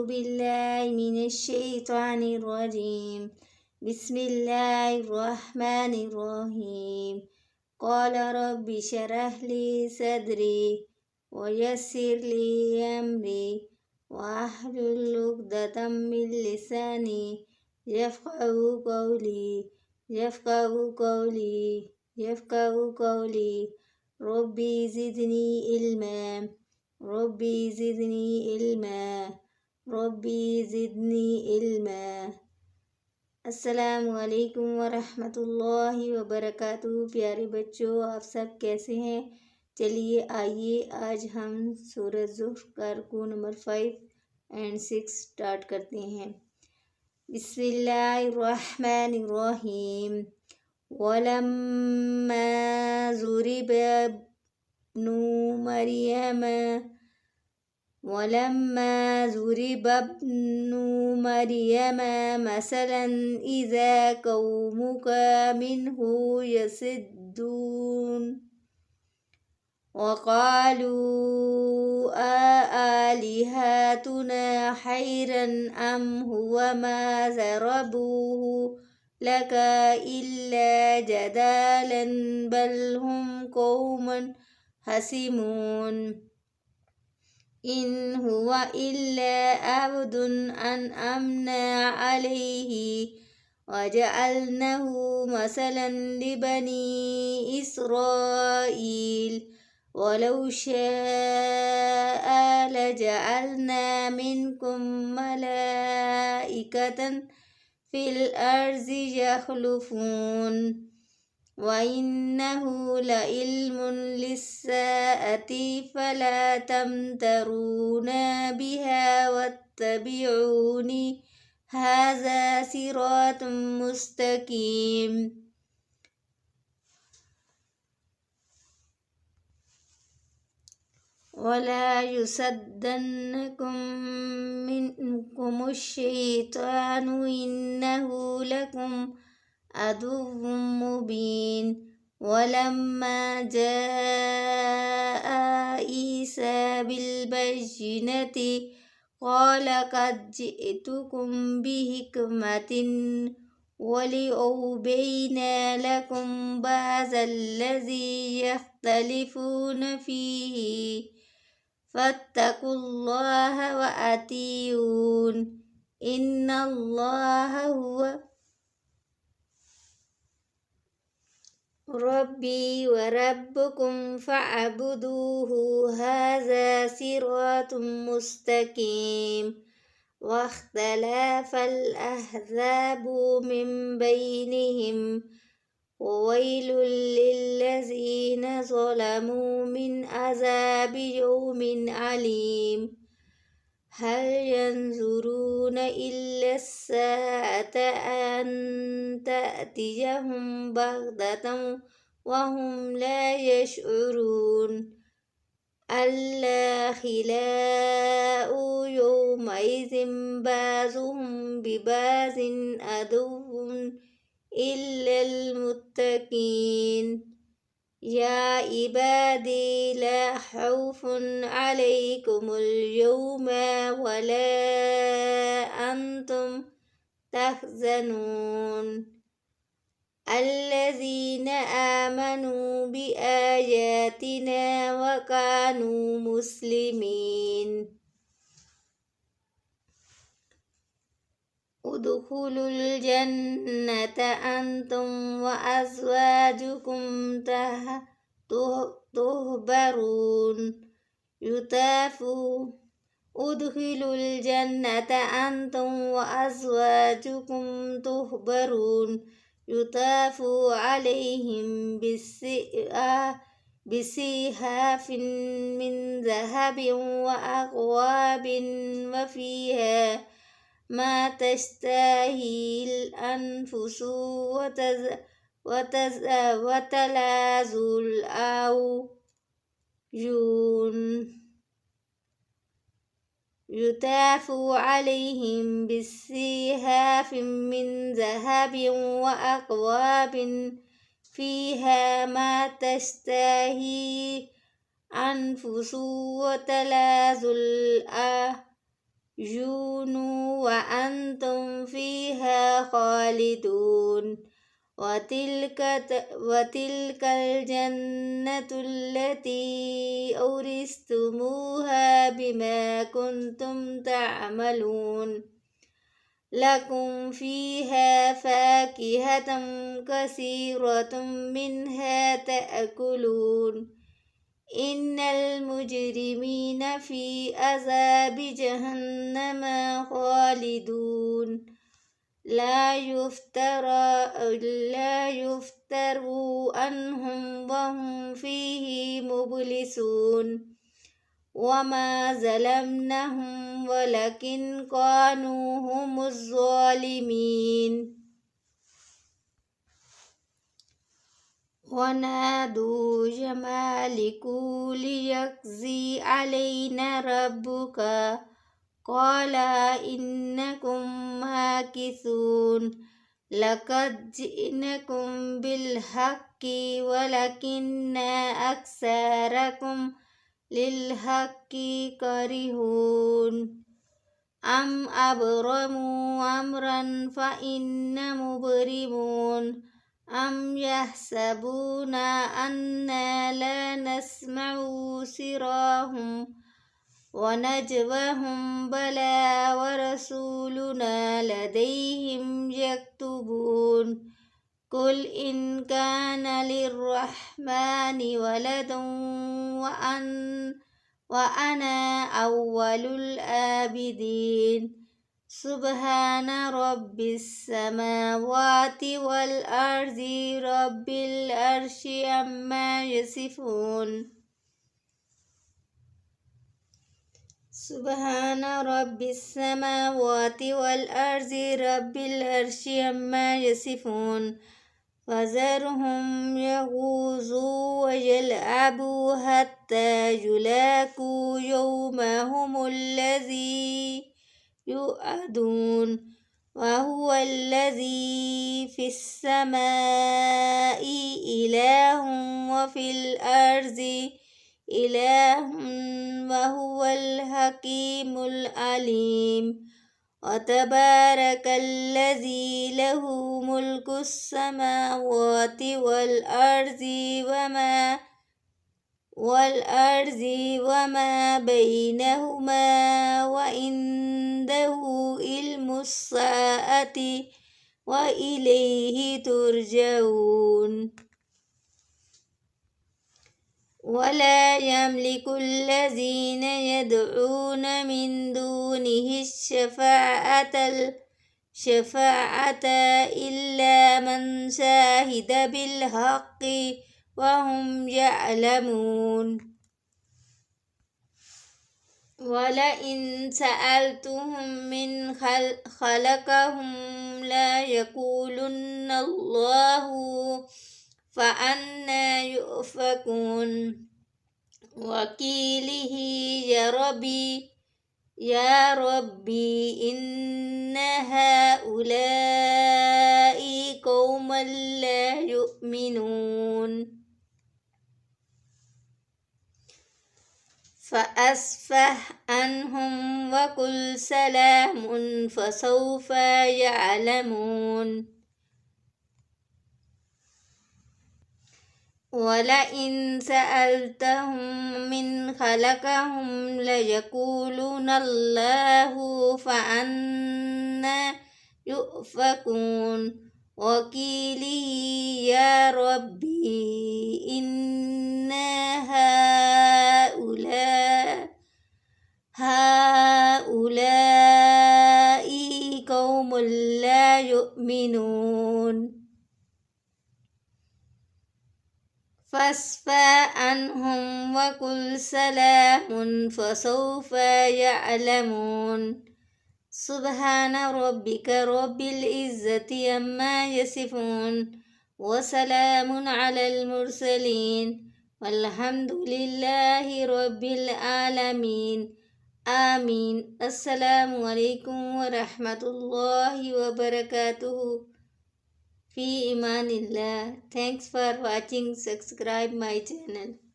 بالله من الشيطان الرجيم. بسم الله الرحمن الرحيم. قال رب اشرح لي صدري ويسر لي أمري واحلل عقدة من لساني يفقهوا قولي يفقهوا قولي يفقهوا قولي. ربي زدني علما ربي زدني علما ربي زدني علما। अस्सलामुअलैकुम वरहमतुल्लाहि वबरकातुहू। प्यारे बच्चों, आप सब कैसे हैं? चलिए आइए आज हम सूरह ज़ुहर का रुकू नंबर 5 और 6 स्टार्ट करते हैं। बिस्मिल्लाहिर्रहमानिर्रहीम। वलम्मा ज़ुरिब इब्नु मरियम वलम्मा ज़ुरिब इब्नु मरियम मसलन इज़ा कौमुक मिन्हु यसिद्दून वक़ालू आलिहतुना खैरन अम हुवा मा ज़रबूहु लका इल्ला जदालन बल हुम कौमुन हसीमून। इन हुवा इल्ला अब्दुन अनअमना अलैहि वजअलनाहु मसलन लिबनी इसराईल वलौ शाअ लजअलना मिनकुम मलाइकतन फिल अर्ज़ि यख़लुफ़ून वइन्नहु लइल्मुन लिस्साअति फला तमतरून बिहा वत्तबिऊनी हाज़ा सिरातुम मुस्तकीम। वला युसद्दन्नकुम मिनकुमुश्शैतानु इन्नहु लकुम अदुव्वुम मुबीन। वलम्मा जाअ ईसा बिलबय्यिनाति क़ाल क़द जिअ्तुकुम बिहिकमतिन वलिउबय्यिन लकुम बअज़ल्लज़ी यख्तलिफ़ून फ़ीहि फ़त्तक़ुल्लाह वअतीऊन। इन्नल्लाह हुवा रब्बी व रब्बुकुम फ़अब्दूहु हाज़ा सिरातुम मुस्तकीम। वख्तलफ़ल अहज़ाबु मिन बैनिहिम ववैलुल लिल्लज़ीन ज़लमू मिन अज़ाबि यौमिन अलीम। हल यंज़ुरून इल्ला अस्साअत अन तअतियहुम बग़ततन वहुम ला यशऊरून। अल्लाख़िलाउ यौमइज़िन बाज़ुहुम बिबाज़िन अदुव्वुन इल्लल मुत्तक़ीन। या इबादी ला खौफ़ुन अलैकुमुल यौमा वला अंतुम तहज़नून। अल्लज़ीना आमनू बिआयातिना वकानू मुस्लिमीन। उदखुलुल जन्नत अंतुम व अज़वाजुकुम तुहबरून युताफ़ु उदखिलुल जन्नत अंतुम व अज़वाजुकुम तुहबरून युताफ़ु अलैहिम बिसिहाफ़िन मिन ज़हबिन व अक़वाबिन व फ़ीहा मा तश्ताहील अनफुसु वतलाज़ुल आयुन। युताफ़ु अलैहिम बिसिहाफ़िन मिन ज़हबिन व अक़वाबिन फ़ीहा मा तश्ताही अनफुसु वतलाज़ुल وأنتم فيها خالدون وتلك الجنة التي أورثتموها بما كنتم تعملون لكم فيها فاكهة كثيرة منها تأكلون إن المجرمين في عذاب جهنم خالدون لا يفتر عنهم وهم فيه مبلسون وما ظلمناهم ولكن كانوا هم الظالمين ونادوا يا مالك ليقضي علينا ربك قال إنكم ماكثون لقد جئناكم بالحق ولكن أكثركم للحق كارهون أم أبرموا أمرا فإنا مبرمون أم يحسبون أنا لا نسمع سرهم ونجواهم بلى ورسولنا لديهم يكتبون قل إن كان للرحمن ولد وأنا أول العابدين سبحان رب السماوات والأرض رب العرش عما يصفون سبحان رب السماوات والأرض رب العرش عما يصفون فذرهم يغوصوا ويلعبوا حتى يلاقوا يومهم الذي يوعدون وهو الذي في السماء إله وفي الأرض إله وهو الحكيم العليم وتبارك الذي له ملك السماوات والأرض وما بينهما وعنده علم الساعة وإليه ترجعون ولا يملك الذين يدعون من دونه الشفاعة إلا من شهد بالحق وهم يعلمون ولئن سألتهم من خلقهم لا يقولن الله فأنا يؤفكون وقيله يا ربي إن هؤلاء قوم لا يؤمنون فأصفح عنهم وقل سلام فسوف يعلمون ولئن سألتهم من خلقهم ليقولون الله فأنا يؤفكون وقيله يا ربي إن هؤلاء قوم لا يؤمنون فاصفح عنهم وقل سلام فسوف يعلمون سبحان ربك رب العزة عما يصفون وسلام على المرسلين والحمد لله رب العالمين آمين. السلام عليكم ورحمة الله وبركاته. في إمان الله. Thanks for watching. Subscribe my channel.